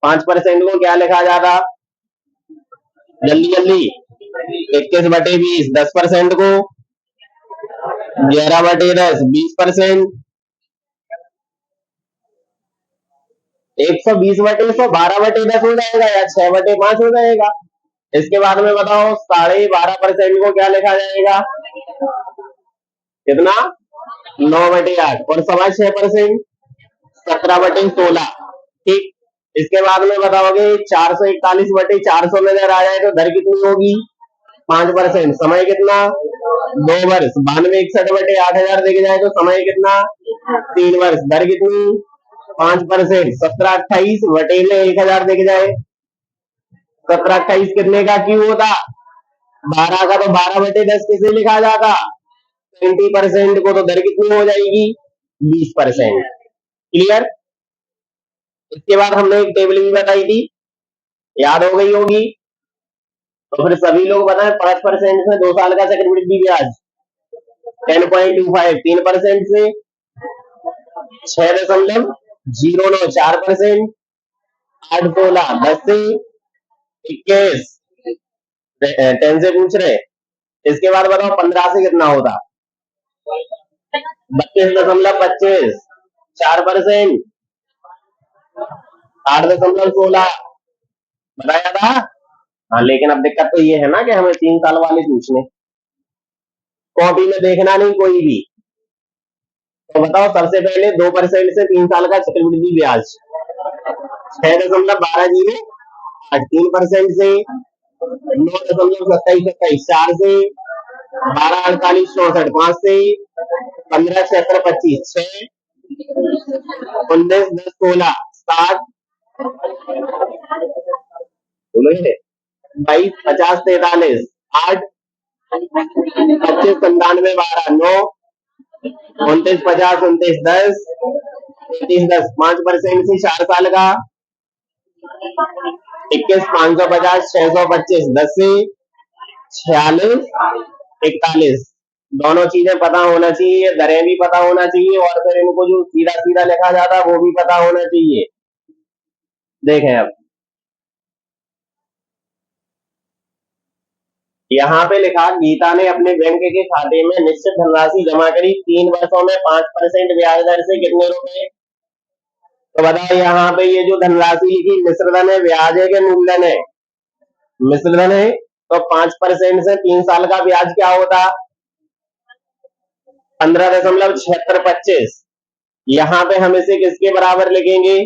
5% को क्या लिखा जाता? जल्दी जल्दी। 21/20, 10% को 11/10, 20%। 120/100 12/10 हो जाएगा या 6/5 हो जाएगा। इसके बाद में बताओ 12.5% को क्या लिखा जाएगा? कितना? 9/8 और 6.25% 17/16। ठीक। इसके बाद में बताओगे 441/400 नजर आ जाए तो दर कितनी होगी? 5%। समय कितना? 2 वर्ष। 9261/8000 दिख जाए तो समय कितना? 3 वर्ष। दर कितनी? 5%। 1728 में 1000 दिख जाए, 1728 कितने का क्यों होता? 12 का। तो 12/10 किसे लिखा जाता? 20% को। तो दर कितनी हो जाएगी? 20%। क्लियर? इसके बाद हमने एक टेबल भी बताई थी, याद हो गई होगी। तो फिर सभी लोग बताएं 5% से 2 साल का चक्रवृद्धि ब्याज 10.25, 3% से 6.09, 8/16, 10 से 21, 10 से पूछ रहे। इसके बाद बताओ 15 से कितना होता? 32.25, 4%, 8.16 बताया था। हाँ, लेकिन अब दिक्कत तो ये है ना कि हमें 3 साल वाले पूछने, कॉपी में देखना नहीं कोई भी। तो बताओ सबसे पहले 2% से 3 साल का चक्रवृद्धि ब्याज 6.1208, 3% से 9.2727, 4 से 12.4864, 5 से 15.7625, 6 19 10 16 7 22 50 43 8 25 97 12 9 29 50 29 10 33 10, 5% से 4 साल का 21 550 625, 10 से 46 41। दोनों चीजें पता होना चाहिए, दरें भी पता होना चाहिए और फिर इनको जो सीधा सीधा लिखा जाता है वो भी पता होना चाहिए। देखें अब यहाँ पे लिखा, गीता ने अपने बैंक के खाते में निश्चित धनराशि जमा करी 3 वर्षों में 5% ब्याज दर से कितने रुपए? तो बताओ यहाँ पे ये जो धनराशि लिखी, मिश्रधन है, ब्याज है कि मूलधन है? मिश्रधन है। तो 5% से 3 साल का ब्याज क्या होता? 15.7625। यहाँ पे हम इसे किसके बराबर लिखेंगे?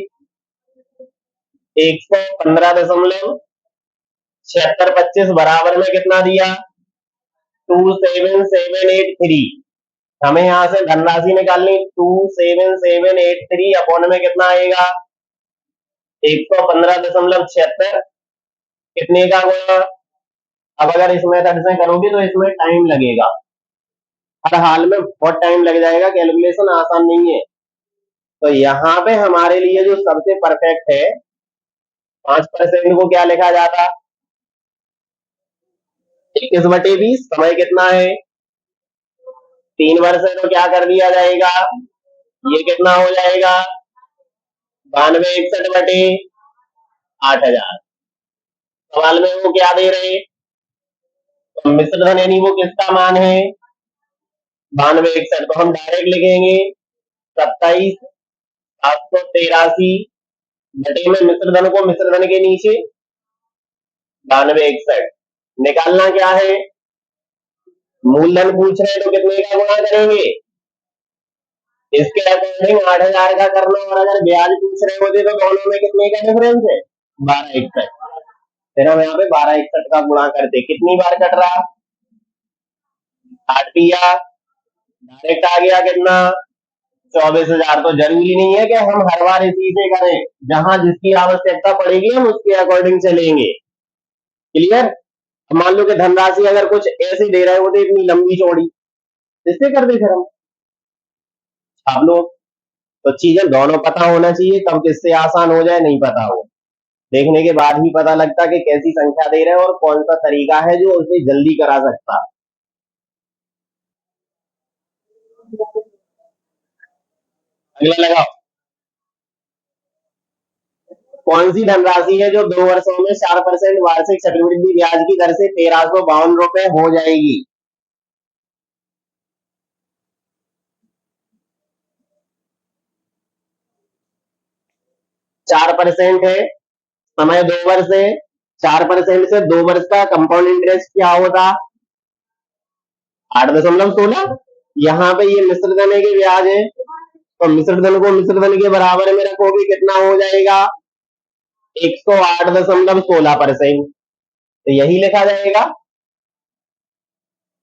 115.7625 बराबर में कितना दिया? 27783। हमें यहां से धनराशि निकालनी, 27783 अपॉन में कितना आएगा? 115.76 कितने का गुणा? अब अगर इस मेथड से करोगे तो इसमें टाइम लगेगा, हर हाल में बहुत टाइम लग जाएगा, कैलकुलेशन आसान नहीं है। तो यहाँ पे हमारे लिए जो सबसे परफेक्ट है, 5% को क्या लिखा जाता? 21/20। समय कितना है? 3 वर्ष है, तो क्या कर दिया जाएगा? ये कितना हो जाएगा? 9261/8000। सवाल में वो क्या दे रहे? तो मिश्रधन यानी वो किसका मान है? 9261। तो हम डायरेक्ट लिखेंगे 27,783 बटे में मिश्रधन को मिश्रधन के नीचे 9261। निकालना क्या है? मूलधन पूछ रहे हैं तो कितने का गुणा करेंगे? इसके अकॉर्डिंग 8000 का करना, और अगर ब्याज पूछ रहे होते तो दोनों में कितने का डिफरेंस है? 1261। फिर हम यहाँ पे 1261 का गुणा करते, कितनी बार कट रहा? 8 दिया, डायरेक्ट आ गया कितना? 24,000। तो जरूरी नहीं है कि हम हर बार इसी से करें, जहां जिसकी आवश्यकता पड़ेगी हम उसके अकॉर्डिंग चलेंगे। क्लियर? मान लो कि धनराशि अगर कुछ ऐसे दे रहे होते इतनी लंबी चौड़ी, इससे कर दे फिर हम आप लोग। तो चीजें दोनों पता होना चाहिए, कब किससे आसान हो जाए नहीं पता हो, देखने के बाद ही पता लगता कि कैसी संख्या दे रहे हैं और कौन सा तरीका है जो उसे जल्दी करा सकता। अगला लगाओ। कौन सी धनराशि है जो 2 वर्षों में 4% वार्षिक चक्रवृद्धि ब्याज की दर से 1352 रुपए हो जाएगी? 4% है, समय 2 वर्ष है, 4% से 2 वर्ष का कंपाउंड इंटरेस्ट क्या होता? 8.16। यहाँ पे ये मिश्र धन के ब्याज है, तो मिश्र धन को मिश्र धन के बराबर में रखोगे कितना हो जाएगा? 108.16%। तो यही लिखा जाएगा,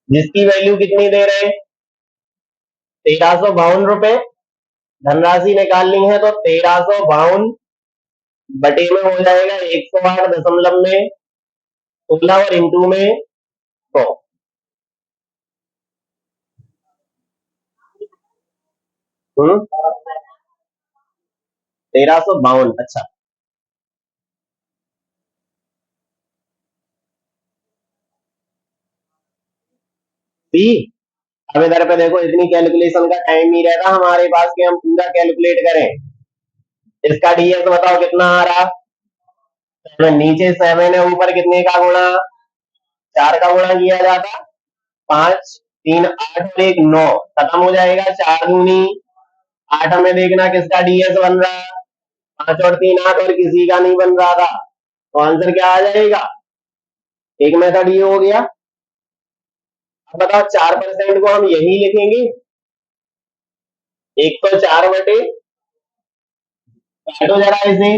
जिसकी वैल्यू कितनी दे रहे हैं? 1352 रुपए। धनराशि निकालनी है तो 1352 बटे में हो जाएगा 108 में 16 और इंटू में 100। 1352। अच्छा, सी। अब इधर पे देखो, इतनी कैलकुलेशन का टाइम नहीं रहता हमारे पास कि हम पूरा कैलकुलेट करें। इसका डीएस बताओ कितना आ रहा? 7। नीचे 7 है, ऊपर कितने का गुणा? 4 का गुणा किया जाता। 5 3 8 और 1 9, खत्म हो जाएगा। 4 दूनी 8 में देखना किसका डीएस बन रहा? 5 और 3 8, और किसी का नहीं बन रहा था, तो आंसर क्या आ जाएगा? एक मेथड ये हो गया। अब बताओ 4% को हम यही लिखेंगे, 104 बटे, काटो जरा इसे,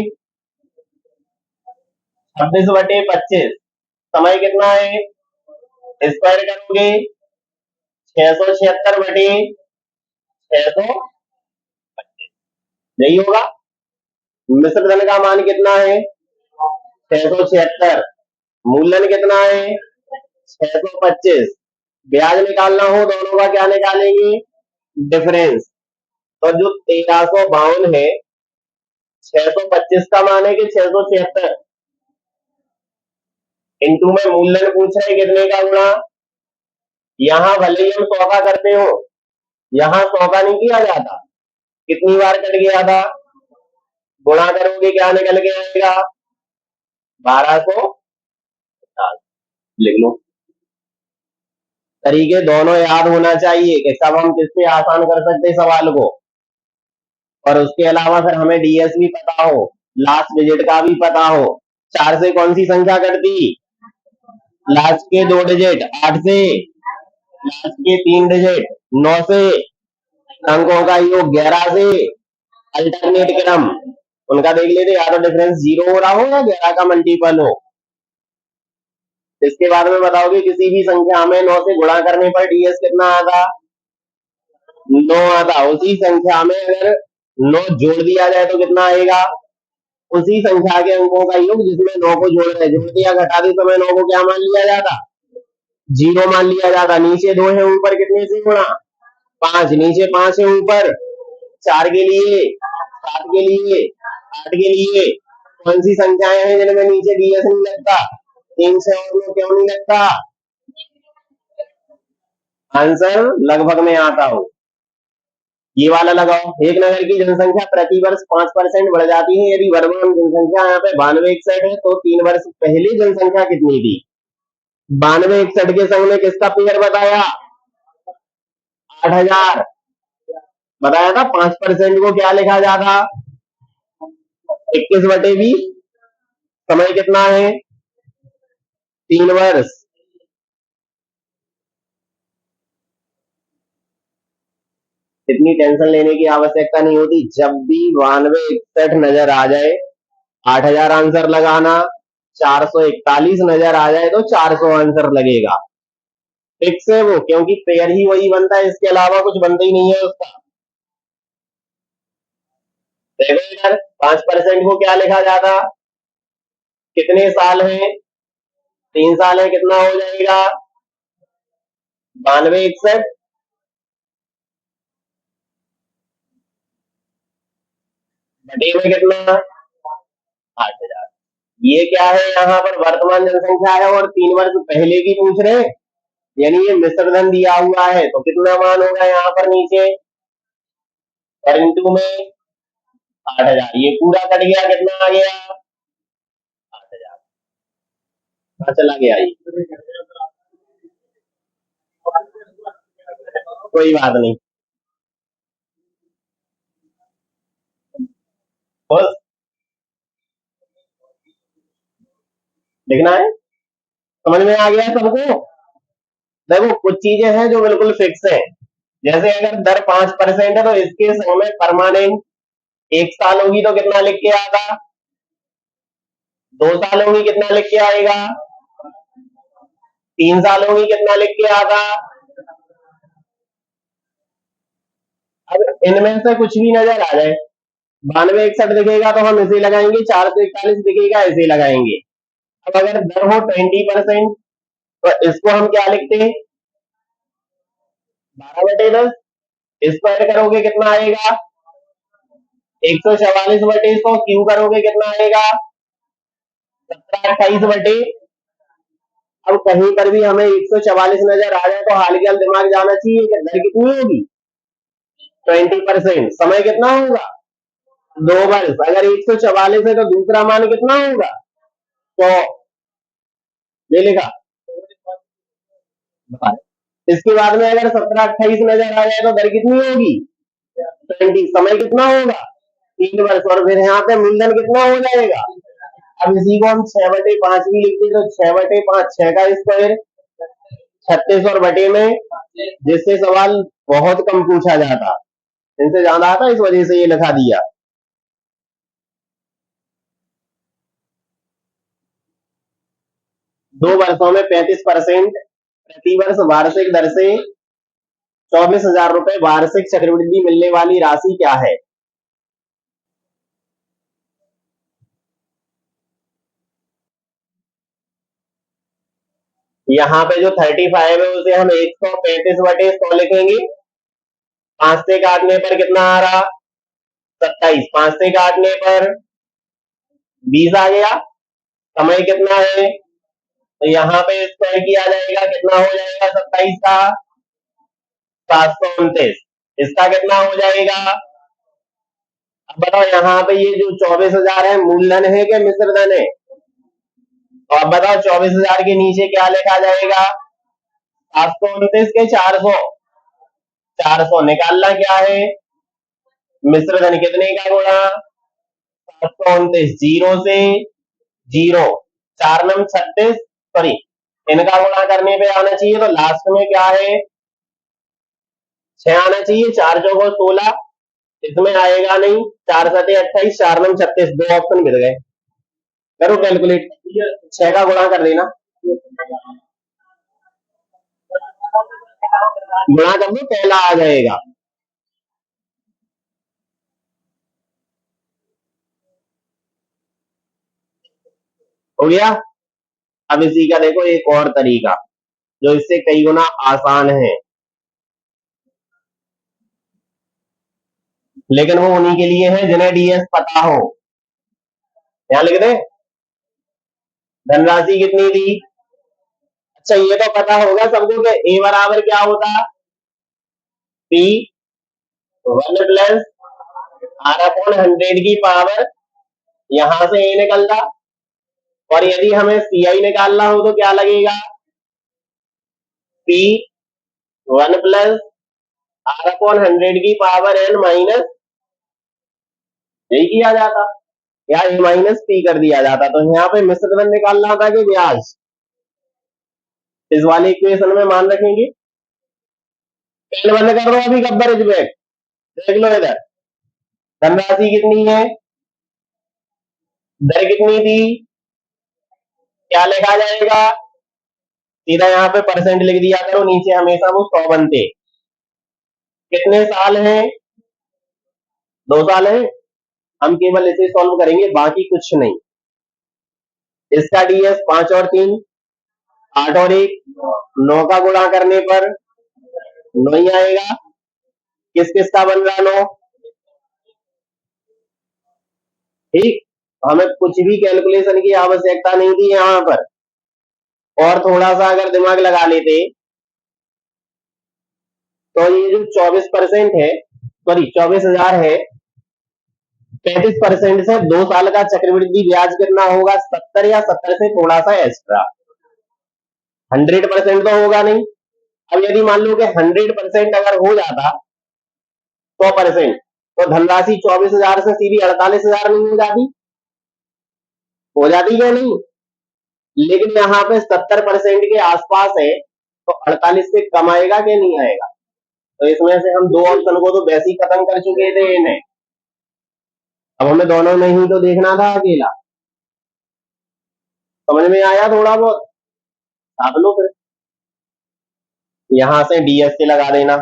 26/25। समय कितना है? स्क्वायर करोगे 676/600, यही होगा। मिश्र धन का मान कितना है? 676। मूलधन कितना है? 625। ब्याज निकालना हो दोनों का क्या निकालेंगे? डिफरेंस। तो जो 1352 है, 625 का मान है कि 676, इंटू में मूलधन पूछ रहे कितने का गुणा। यहाँ भले ही हम 100 का करते हो, यहाँ 100 का नहीं किया जाता। कितनी बार कट गया था? गुणा करोगे क्या निकल के आएगा? 1250। लिख लो। तरीके दोनों याद होना चाहिए कि कब हम किससे आसान कर सकते सवाल को, और उसके अलावा फिर हमें डीएस भी पता हो, लास्ट डिजिट का भी पता हो। 4 से कौन सी संख्या कटती? लास्ट के 2 डिजिट। 8 से लास्ट के 3 डिजिट। 9 से अंकों का योग। 11 से अल्टरनेट क्रम, उनका देख लेते, या तो डिफरेंस 0 हो रहा हो या 11 का मल्टीपल हो। इसके बाद में बताओगे किसी भी संख्या में 9 से गुणा करने पर डीएस कितना आता? 9 आता। उसी संख्या में अगर 9 जोड़ दिया जाए तो कितना आएगा? उसी संख्या के अंकों का योग जिसमें 9 को जोड़ रहे, जोड़ दिया घटा दी, समय 9 को क्या मान लिया जाता? 0 मान लिया जाता। नीचे 2 है, ऊपर कितने से गुणा? 5। नीचे 5 है, ऊपर 4 के लिए, 7 के लिए, 8 के लिए। कौन सी संख्याएं हैं जिनमें नीचे डीएस नहीं लगता? 3 से और 9 क्यों नहीं लगता? आंसर लगभग में आता हो। ये वाला लगाओ। एक नगर की जनसंख्या प्रति वर्ष 5% बढ़ जाती है यदि वर्तमान जनसंख्या यहाँ पे 9261 है, तो 3 वर्ष पहले जनसंख्या कितनी थी? 9261 के संग में किसका पेयर बताया? 8000 बताया था। 5% को क्या लिखा जाता? 21/20। समय कितना है? 3 वर्ष। इतनी टेंशन लेने की आवश्यकता नहीं होती। जब भी 9261 नजर आ जाए 8000 आंसर लगाना, 441 नजर आ जाए तो 400 आंसर लगेगा। फिक्स है वो, क्योंकि पेयर ही वही बनता है, इसके अलावा कुछ बनता ही नहीं है उसका। देखो इधर 5% को क्या लिखा जाता? कितने साल है? 3 साल है, कितना हो जाएगा? 9261 बटे में कितना? 8000। ये क्या है? यहाँ पर वर्तमान जनसंख्या है और 3 वर्ष पहले की पूछ रहे हैं, यानी ये मिश्र धन दिया हुआ है, तो कितना मान होगा यहाँ पर नीचे? और इंटू में 8000। ये पूरा कट गया, कितना आ गया? कहाँ चला गया ये? कोई बात नहीं, बस लिखना है। समझ में आ गया सबको? देखो कुछ चीजें हैं जो बिल्कुल फिक्स है, जैसे अगर दर 5% है तो इसके समय परमानेंट 1 साल होगी तो कितना लिख के आएगा, 2 साल होगी कितना लिख के आएगा, 3 साल होगी कितना लिख के आएगा। अब इनमें से कुछ भी नजर आ जाए, 9261 दिखेगा तो हम इसे लगाएंगे, 441 दिखेगा इसे लगाएंगे। अब अगर दर हो 20% तो इसको हम क्या लिखते हैं, 12/10। स्क्वायर करोगे कितना आएगा, 144/100। क्यू करोगे कितना आएगा, 1728/। अब कहीं पर भी हमें 144 नजर आ जाए तो हाल के हाल दिमाग जाना चाहिए कि दर कितनी होगी, 20%। समय कितना होगा, 2 वर्ष। अगर 144 है तो दूसरा मान कितना होगा, 100। ये लिखा। इसके बाद में अगर 1728 नजर आ जाए तो दर कितनी होगी, 20। समय कितना होगा, 3 वर्ष। और फिर यहाँ पे मूलधन कितना हो जाएगा। अब इसी को हम 6/5 भी लिखते तो 6/5, 6 का स्क्वायर 36 और बटे में, जिससे सवाल बहुत कम पूछा जाता, इनसे ज्यादा आता, इस वजह से ये लिखा दिया। दो वर्षों में 35% प्रति वर्ष वार्षिक दर से 24,000 रुपए वार्षिक चक्रवृद्धि मिलने वाली राशि क्या है। यहाँ पे जो 35 है उसे हम 135/100 लिखेंगे। 5 से काटने पर कितना आ रहा, 27। 5 से काटने पर 20 आ गया। समय कितना है, तो यहाँ पे स्क्वायर किया जाएगा, कितना हो जाएगा 27 का 729। इसका कितना हो जाएगा। अब बताओ यहाँ पे ये जो 24,000 है मूलधन है कि मिश्रधन है, तो अब बताओ 24,000 के नीचे क्या लिखा जाएगा, 729 के 400। 400 निकालना क्या है, मिश्रधन कितने का गुणा, 729। जीरो से जीरो, 4 9 36, सॉरी, इनका गुणा करने पे आना चाहिए, तो लास्ट में क्या है 6 आना चाहिए। 4 चौको 16, इसमें आएगा नहीं। 4 7 28, 4 9 36, 2 ऑप्शन मिल गए। करो कैलकुलेट, 6 का गुणा कर देना, गुणा कर दो पहला आ जाएगा। हो गया। अब इसी का देखो एक और तरीका जो इससे कई गुना आसान है, लेकिन वो उन्हीं के लिए है जिन्हें डीएस पता हो। यहां लिख दे, धनराशि कितनी थी। अच्छा ये तो पता होगा सबको कि ए बराबर क्या होता, पी 1 + R/100 की पावर, यहां से ए निकलता। और यदि हमें सीआई निकालना हो तो क्या लगेगा, पी 1 + R/100 की पावर n माइनस, यही किया जाता, या ए माइनस पी कर दिया जाता। तो यहाँ पे मिश्रधन निकालना था कि ब्याज, इस वाले इक्वेशन में मान रखेंगे। पेन बंद कर दो अभी, गब्बर इज बैक। देख लो इधर, धनराशि कितनी है, दर कितनी थी, क्या लिखा जाएगा, सीधा यहाँ पे परसेंट लिख दिया करो, नीचे हमेशा वो 100 बनते। कितने साल हैं, 2 साल है। हम केवल इसे सॉल्व करेंगे, बाकी कुछ नहीं। इसका डीएस 5 और 3, 8 और 1, 9 का गुणा करने पर 9 ही आएगा। किस किस का बन रहा 9, ठीक। हमें कुछ भी कैलकुलेशन की आवश्यकता नहीं थी यहाँ पर। और थोड़ा सा अगर दिमाग लगा लेते तो ये जो 24% है, सॉरी 24,000 है, 35% से 2 साल का चक्रवृद्धि ब्याज कितना होगा, 70 या 70 से थोड़ा सा एक्स्ट्रा। 100% तो होगा नहीं। अब यदि मान लो कि 100% अगर हो जाता 100%, तो धनराशि 24,000 से सीधी 48,000 नहीं हो जाती? हो जाती क्या नहीं? लेकिन यहाँ पे 70% के आसपास है, तो 48 से कम आएगा कि नहीं आएगा? तो इसमें से हम दो ऑप्शन को तो वैसे ही खत्म कर चुके थे इन्हें, अब हमें दोनों में ही तो देखना था अकेला। समझ में आया थोड़ा बहुत? छाप लो फिर, यहां से डीएस से लगा देना,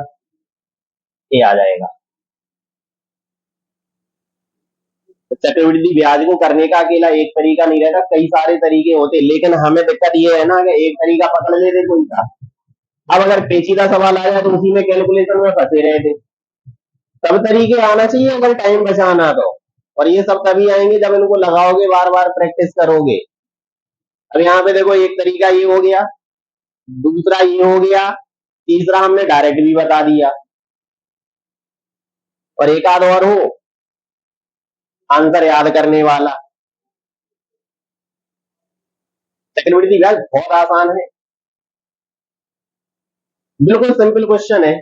ये आ जाएगा। तो चक्रवृद्धि ब्याज को करने का अकेला एक तरीका नहीं रहता, कई सारे तरीके होते, लेकिन हमें दिक्कत ये है ना कि एक तरीका पकड़ लेते कोई सा। अब अगर पेचीदा सवाल आ जाए तो उसी में कैलकुलेशन में फंसे रहे थे। सब तरीके आना चाहिए अगर टाइम बचाना तो, और ये सब तभी आएंगे जब इनको लगाओगे, बार बार प्रैक्टिस करोगे। अब यहाँ पे देखो, एक तरीका ये हो गया, दूसरा ये हो गया, तीसरा हमने डायरेक्ट भी बता दिया, और एक आध और हो आंसर याद करने वाला। चक्रवृद्धि ब्याज बहुत आसान है, बिल्कुल सिंपल क्वेश्चन है,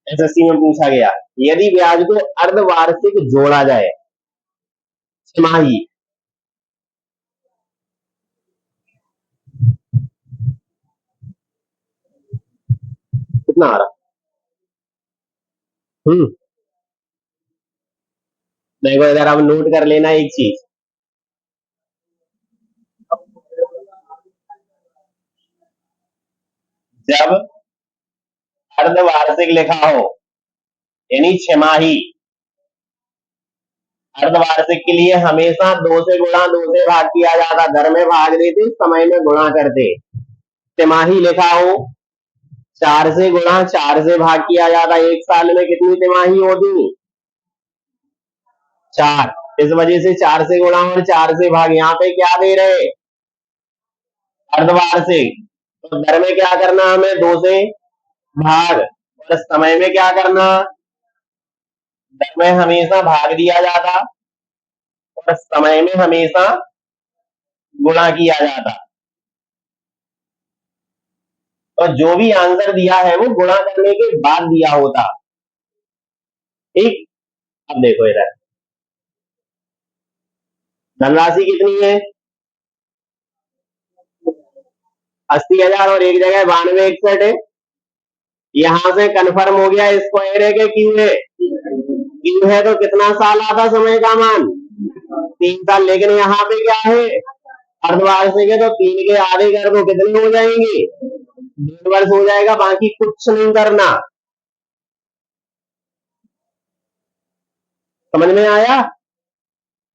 एसएससी में पूछा गया। यदि ब्याज को अर्धवार्षिक जोड़ा जाए, छमाही, कितना आ रहा? देखो इधर अब नोट कर लेना एक चीज, जब अर्धवार्षिक लिखा हो यानी छमाही, अर्धवार्षिक के लिए हमेशा 2 से गुणा 2 से भाग किया जाता, दर में भाग देते, समय में गुणा करते। तिमाही लिखा हो 4 से गुणा 4 से भाग किया जाता, एक साल में कितनी तिमाही होती? 4। इस वजह से 4 से गुणा और 4 से भाग, यहाँ पे क्या दे रहे? अर्धवार्षिक, तो दर में क्या करना हमें? 2 से भाग, और समय में क्या करना? दर में हमेशा भाग दिया जाता और समय में हमेशा गुणा किया जाता। और जो भी आंसर दिया है वो गुणा करने के बाद दिया होता। ठीक, अब देखो इधर धनराशि कितनी है? 80,000 और एक जगह 9261 है। यहां से कंफर्म हो गया स्क्वायर है कि क्यू है? क्यू है, तो कितना साल आता समय का मान? 3 साल। लेकिन यहाँ पे क्या है? अर्धवार्षिक है, तो 3 के आधे कर दो, कितने हो जाएंगे? 1.5 वर्ष हो जाएगा, बाकी कुछ नहीं करना। समझ में आया?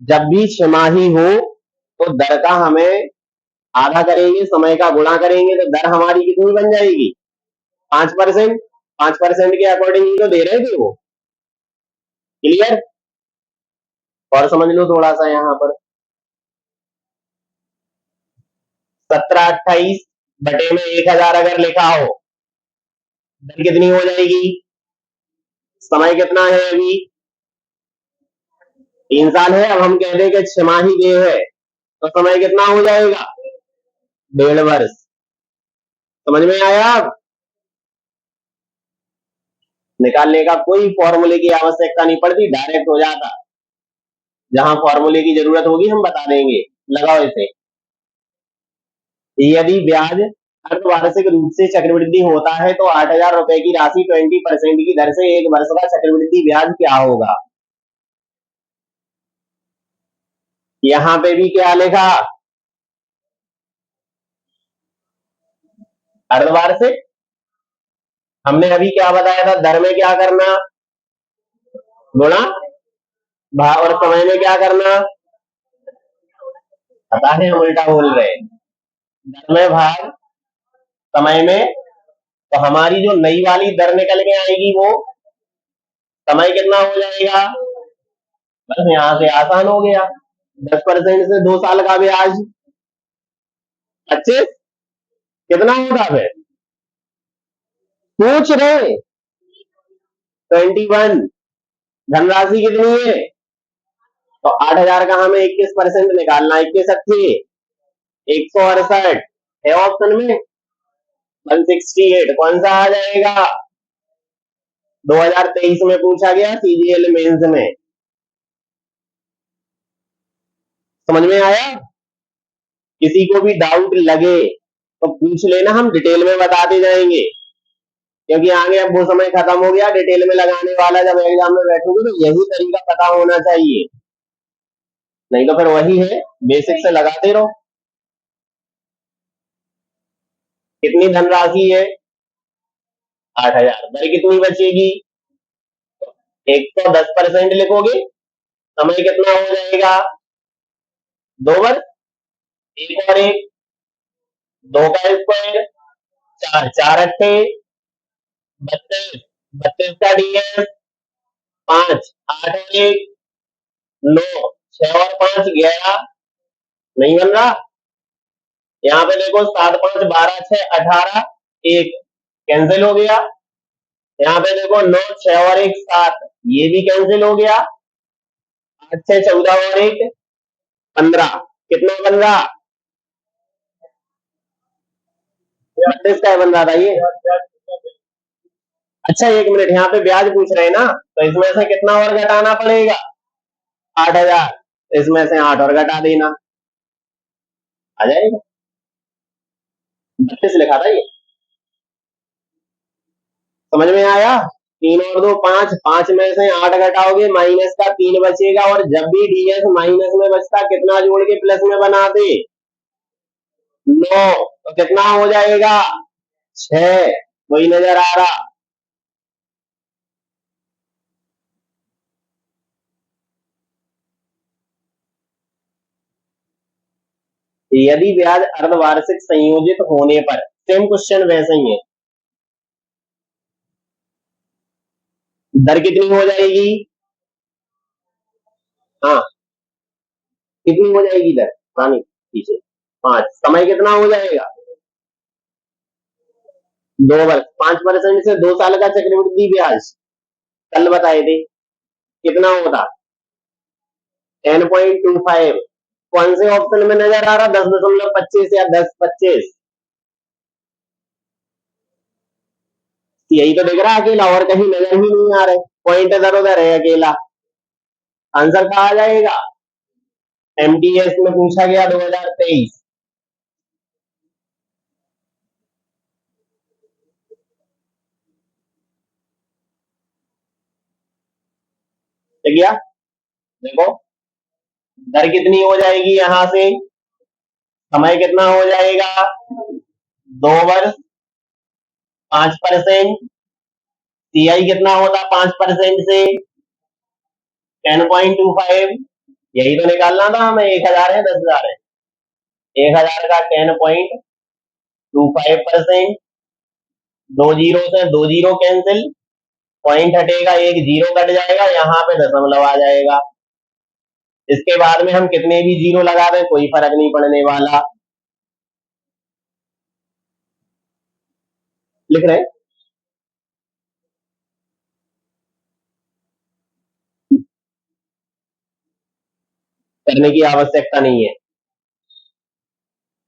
जब भी छमाही हो तो दर का हमें आधा करेंगे, समय का गुणा करेंगे, तो दर हमारी कितनी बन जाएगी? 5%। 5% के अकॉर्डिंग ही तो दे रहे थे वो। क्लियर? और समझ लो थोड़ा सा यहाँ पर, 1728 बटे में 1000 अगर लिखा हो, दर कितनी हो जाएगी? समय कितना है अभी? 3 साल है। अब हम कह दें कि छमाही दे है, तो समय कितना हो जाएगा? 1.5 वर्ष। समझ में आया? अब निकालने का कोई फॉर्मूले की आवश्यकता नहीं पड़ती, डायरेक्ट हो जाता। जहां फॉर्मूले की जरूरत होगी हम बता देंगे। लगाओ इसे। यदि ब्याज अर्धवार्षिक रूप से चक्रवृद्धि होता है तो 8,000 रुपए की राशि 20% की दर से 1 वर्ष का चक्रवृद्धि ब्याज क्या होगा? यहां पे भी क्या लिखा? अर्धवार्षिक। हमने अभी क्या बताया था? दर में क्या करना? गुणा, और समय में क्या करना? पता है हम उल्टा बोल रहे हैं। दर में भाग, समय में, तो हमारी जो नई वाली दर निकल के आएगी वो समय कितना हो जाएगा? बस यहां से आसान हो गया, 10% से 2 साल का ब्याज 25, कितना होगा फिर? पूछ रहे 21। धनराशि कितनी है? तो 8,000 का हमें 21% निकालना, 21 अच्छी 168, है ऑप्शन में 168। कौन सा आ जाएगा? 2023 में पूछा गया सीजीएल मेंस में। समझ में आया? किसी को भी डाउट लगे तो पूछ लेना, हम डिटेल में बताते जाएंगे, क्योंकि आगे अब वो समय खत्म हो गया डिटेल में लगाने वाला। जब एग्जाम में बैठोगे तो यही तरीका पता होना चाहिए, नहीं तो फिर वही है, बेसिक से लगाते रहो। कितनी धनराशि है? 8,000। दर कितनी बचेगी? 110% लिखोगे। समय कितना हो जाएगा? 2 वर्ष। एक और एक, 2 का स्क्वायर, 4, 4 अट्ठे 32, 32 का डीएस 5, 8 और 1 9, 6 और 5 11। नहीं बन रहा? यहाँ पे देखो 7 5 12 6 18 1 कैंसिल हो गया। यहाँ पे देखो 9 6 और 1 7, ये भी कैंसिल हो गया। 8 6 14 और 1 15। कितना बन रहा? 32 का बन रहा था ये। अच्छा एक मिनट, यहाँ पे ब्याज पूछ रहे हैं ना, तो इसमें से कितना और घटाना पड़ेगा? 8,000। इसमें से 8 और घटा देना, आ जाएगा। 32 लिखा था ये। समझ में आया? 3 और 2 5, 5 में से 8 घटाओगे माइनस का 3 बचेगा, और जब भी डीएस माइनस में बचता कितना जोड़ के प्लस में बना दे? 9। तो कितना हो जाएगा? 6। वही नजर आ रहा। यदि ब्याज अर्धवार्षिक संयोजित होने पर, सेम क्वेश्चन वैसे ही है, दर कितनी हो जाएगी? हाँ, कितनी हो जाएगी दर? हाँ नहीं, पीछे 5। समय कितना हो जाएगा? 2 वर्ष। 5% से 2 साल का चक्रवृद्धि ब्याज कल बताए थे, कितना होता? 10.25। कौन से ऑप्शन में नजर आ रहा? 10.25 या 10.25? यही तो दिख रहा है अकेला, और कहीं नजर ही नहीं आ रहे। पॉइंट इधर उधर है अकेला। आंसर कहा आ जाएगा? एमटीएस में पूछा गया 2023। ठीक गया? देखो दर कितनी हो जाएगी यहां से, समय कितना हो जाएगा? 2 वर्ष। 5%। सीआई कितना होता 5% से? 10.25। यही तो निकालना था हमें। 1,000 है 10,000 है? 1,000 का 10.25%। 2 जीरो से 2 जीरो कैंसिल, पॉइंट हटेगा, 1 जीरो कट जाएगा, यहाँ पे दशमलव आ जाएगा। इसके बाद में हम कितने भी जीरो लगा दें कोई फर्क नहीं पड़ने वाला। लिख रहे हैं? करने की आवश्यकता नहीं है।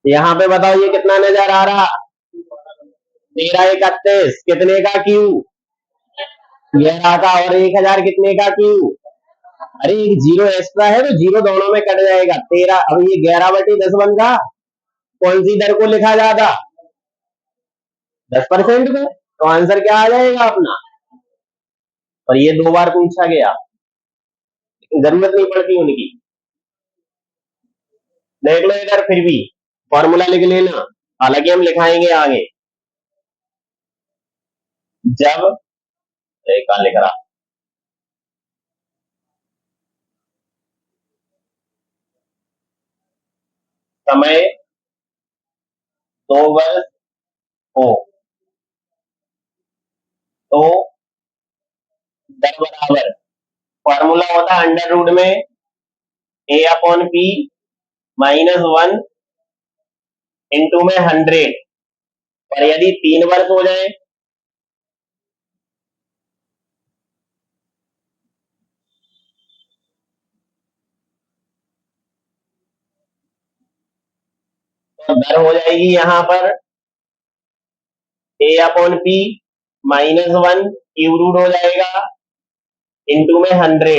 यहाँ पे बताओ ये कितना नजर आ रहा? 1331। कितने का क्यू? 11 का। और 1,000 कितने का क्यू? अरे एक जीरो एक्स्ट्रा है तो जीरो दोनों में कट जाएगा। 13, अब ये 11/10 बन रहा। कौन सी दर को लिखा जाता? 10% में। तो आंसर क्या आ जाएगा अपना? और ये 2 बार पूछा गया, जरूरत नहीं पड़ती उनकी। देख लो इधर फिर भी फॉर्मूला लिख लेना, हालांकि हम लिखाएंगे आगे। जब एक लिख रहा, समय 2 वर्ष हो तो दर बराबर, फॉर्मूला होता है अंडर रूट में A/P -1 इंटू में 100। और यदि 3 वर्ष हो जाए तो दर हो जाएगी यहां पर A/P -1 क्यूब रूट हो जाएगा इंटू में 100।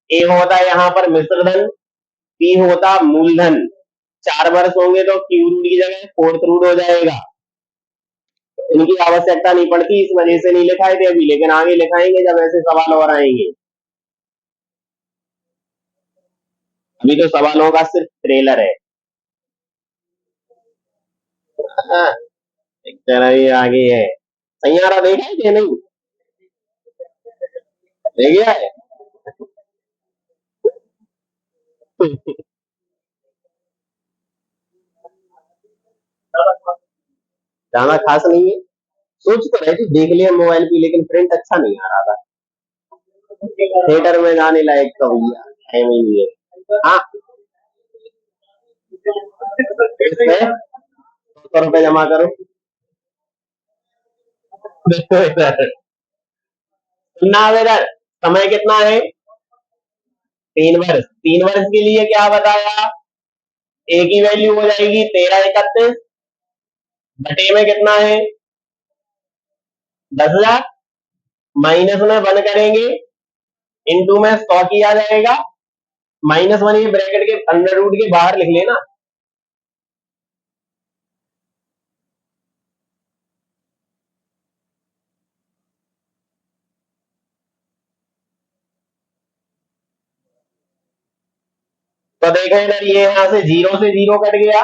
ए होता है यहाँ पर मिश्रधन, पी होता मूलधन। 4 वर्ष होंगे तो क्यूब रूट की जगह फोर्थ रूट हो जाएगा। इनकी आवश्यकता नहीं पड़ती, इस वजह से नहीं लिखाए थे अभी, लेकिन आगे लिखाएंगे जब ऐसे सवाल और आएंगे। अभी तो सवालों का सिर्फ ट्रेलर है। हाँ, एक तरह ये आगे है। सैयारा देखा है कि नहीं? देख गया है। ज्यादा खास नहीं है। सोच तो रहे थे देख लिया मोबाइल पे, लेकिन प्रिंट अच्छा नहीं आ रहा था। थिएटर में जाने लायक तो भैया टाइम ही नहीं है। हाँ, इसमें 100 रुपए जमा करो। देखो इधर, सुनना अब इधर, समय कितना है? 3 वर्ष। 3 वर्ष के लिए क्या बताया? ए की वैल्यू हो जाएगी 1331 बटे में कितना है? 10,000। माइनस में 1 करेंगे, इंटू में 100 किया जाएगा। -1 ये ब्रैकेट के अंडर रूट के बाहर लिख लेना। तो देखें इधर, ये यहां से 0 से 0 कट गया।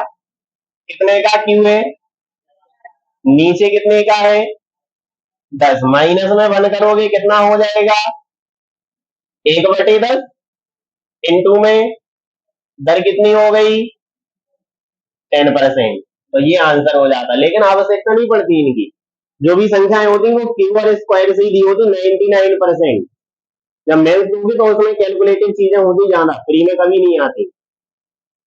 कितने का क्यू है? नीचे कितने का है? 10। माइनस में 1 करोगे कितना हो जाएगा? 1/10 इंटू में दर कितनी हो गई? 10%। तो ये आंसर हो जाता, लेकिन आवश्यकता नहीं पड़ती इनकी। जो भी संख्याएं होती वो क्यू और स्क्वायर से ही दी होती 99%। जब मेन्स दोगी तो उसमें कैलकुलेटिव चीजें होती ज्यादा, फ्री में कभी नहीं आती।